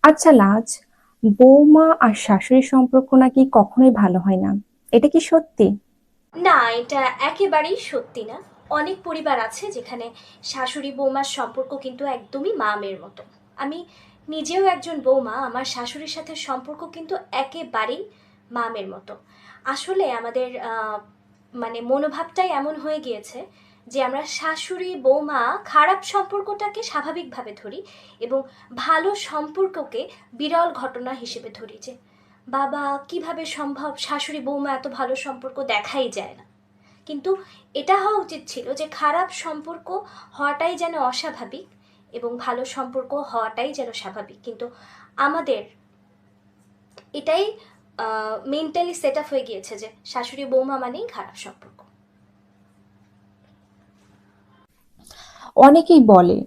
আচ্ছা লাজ, বৌমা আর শাশুড়ির সম্পর্ক নাকি কখনোই ভালো হয় না, এটা কি সত্যি? না, এটা একেবারেই সত্যি না। অনেক পরিবার আছে যেখানে শাশুড়ি বৌমার সম্পর্ক কিন্তু একদমই মা মেয়ের মতো। আমি নিজেও একজন বৌমা, আমার শাশুড়ির সাথে সম্পর্ক কিন্তু একেবারেই মা মেয়ের মতো। আসলে আমাদের মানে মনোভাবটাই এমন হয়ে গিয়েছে যে আমরা শাশুড়ি বৌমা খারাপ সম্পর্কটাকে স্বাভাবিকভাবে ধরি এবং ভালো সম্পর্ককে বিরল ঘটনা হিসেবে ধরি। যে বাবা, কিভাবে সম্ভব, শাশুড়ি বৌমা এত ভালো সম্পর্ক দেখাই যায় না। কিন্তু এটা হওয়া উচিত ছিল যে খারাপ সম্পর্ক হওয়াটাই যেন অস্বাভাবিক এবং ভালো সম্পর্ক হওয়াটাই যেন স্বাভাবিক। কিন্তু আমাদের এটাই মেন্টালি সেট আপ হয়ে গিয়েছে যে শাশুড়ি বৌমা মানেই খারাপ সম্পর্ক। অনেকেই বলে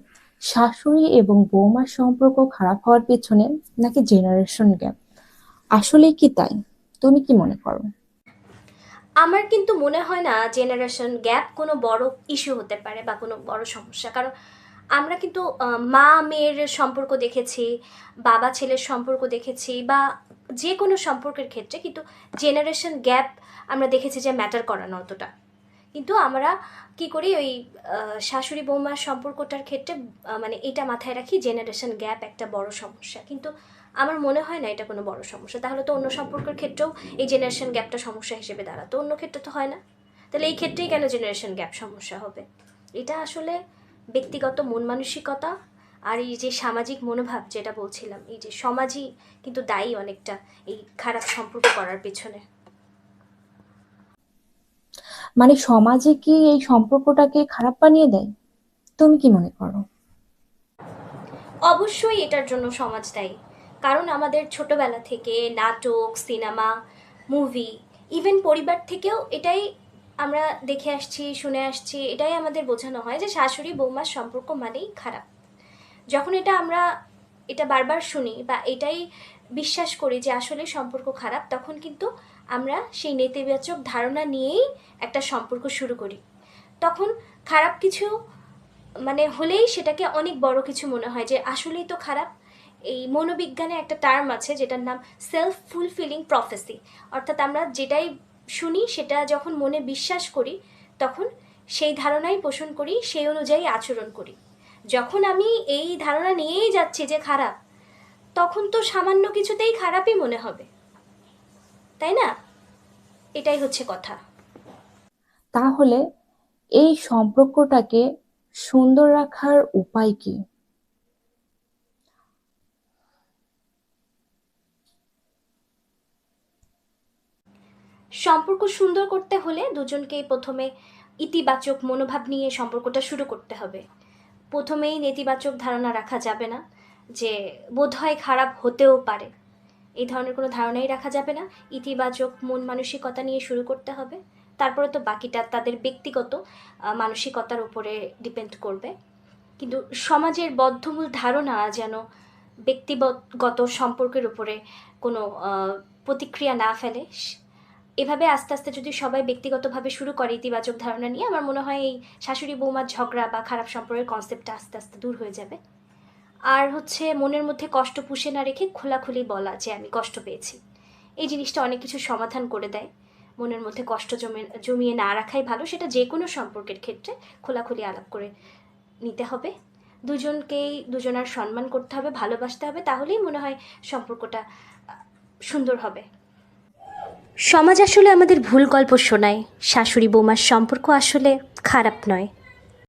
শাশুড়ি এবং বৌমার সম্পর্ক খারাপ হওয়ার পেছনে নাকি জেনারেশন গ্যাপ। আসলে কি তাই? তুমি কি মনে করো? আমার কিন্তু মনে হয় না জেনারেশন গ্যাপ কোনো বড় ইস্যু হতে পারে বা কোনো বড় সমস্যা। কারণ আমরা কিন্তু মা মেয়ের সম্পর্ক দেখেছি, বাবা ছেলের সম্পর্ক দেখেছি, বা যে কোনো সম্পর্কের ক্ষেত্রে কিন্তু জেনারেশন গ্যাপ আমরা দেখেছি যে ম্যাটার করে না অতটা। কিন্তু আমরা কি করি ওই শাশুড়ি বৌমার সম্পর্কটার ক্ষেত্রে মানে এটা মাথায় রাখি, জেনারেশন গ্যাপ একটা বড় সমস্যা। কিন্তু আমার মনে হয় না এটা কোনো বড় সমস্যা। তাহলে তো অন্য সম্পর্কের ক্ষেত্রেও এই জেনারেশন গ্যাপটা সমস্যা হিসেবে দাঁড়াতো, অন্য ক্ষেত্রে তো হয় না। তাহলে এই ক্ষেত্রেই কেন জেনারেশন গ্যাপ সমস্যা হবে? এটা আসলে ব্যক্তিগত মন মানসিকতা আর এই যে সামাজিক মনোভাব যেটা বলছিলাম, এই যে সমাজই কিন্তু দায়ী অনেকটা এই খারাপ সম্পর্ক করার পেছনে। মানে সমাজে কি এই সম্পর্কটাকে খারাপ বানিয়ে দেয়? তুমি কি মনে করো? অবশ্যই এটার জন্য সমাজ দায়ী। কারণ আমাদের ছোটবেলা থেকে নাটক, সিনেমা, মুভি, ইভেন পরিবার থেকেও এটাই আমরা দেখে আসছি, শুনে আসছি, এটাই আমাদের বোঝানো হয় যে শাশুড়ি বৌমার সম্পর্ক মানেই খারাপ। যখন এটা বারবার শুনি বা এটাই বিশ্বাস করি যে আসলে সম্পর্ক খারাপ, তখন কিন্তু আমরা সেই নেতিবাচক ধারণা নিয়েই একটা সম্পর্ক শুরু করি। তখন খারাপ কিছু মানে হলেই সেটাকে অনেক বড় কিছু মনে হয় যে আসলেই তো খারাপ। এই মনোবিজ্ঞানে একটা টার্ম আছে যেটার নাম সেলফ ফুলফিলিং প্রফেসি। অর্থাৎ আমরা যেটাই শুনি সেটা যখন মনে বিশ্বাস করি, তখন সেই ধারণাই পোষণ করি, সেই অনুযায়ী আচরণ করি। যখন আমি এই ধারণা নিয়েই যাচ্ছি যে খারাপ, তখন তো সামান্য কিছুতেই খারাপই মনে হবে, তাই না? এটাই হচ্ছে কথা। তাহলে এই সম্পর্কটাকে সুন্দর রাখার উপায় কি? সম্পর্ক সুন্দর করতে হলে দুজনকেই প্রথমে ইতিবাচক মনোভাব নিয়ে সম্পর্কটা শুরু করতে হবে। প্রথমেই নেতিবাচক ধারণা রাখা যাবে না যে বোধহয় খারাপ হতেও পারে, এই ধরনের কোনো ধারণাই রাখা যাবে না। ইতিবাচক মন মানসিকতা নিয়ে শুরু করতে হবে। তারপরে তো বাকিটা তাদের ব্যক্তিগত মানসিকতার উপরে ডিপেন্ড করবে। কিন্তু সমাজের বদ্ধমূল ধারণা যেন ব্যক্তিগত সম্পর্কের উপরে কোনো প্রতিক্রিয়া না ফেলে। এভাবে আস্তে আস্তে যদি সবাই ব্যক্তিগতভাবে শুরু করে ইতিবাচক ধারণা নিয়ে, আমার মনে হয় এই শাশুড়ি বৌমার ঝগড়া বা খারাপ সম্পর্কের কনসেপ্টটা আস্তে আস্তে দূর হয়ে যাবে। আর হচ্ছে মনের মধ্যে কষ্ট পুষে না রেখে খোলাখুলি বলা যে আমি কষ্ট পেয়েছি, এই জিনিসটা অনেক কিছু সমাধান করে দেয়। মনের মধ্যে কষ্ট জমিয়ে না রাখাই ভালো, সেটা যে কোনো সম্পর্কের ক্ষেত্রে খোলাখুলি আলাপ করে নিতে হবে। দুজনকেই দুজনার সম্মান করতে হবে, ভালোবাসতে হবে, তাহলেই মনে হয় সম্পর্কটা সুন্দর হবে। সমাজ আসলে আমাদের ভুল গল্প শোনায়। শাশুড়ি বৌমার সম্পর্ক আসলে খারাপ নয়।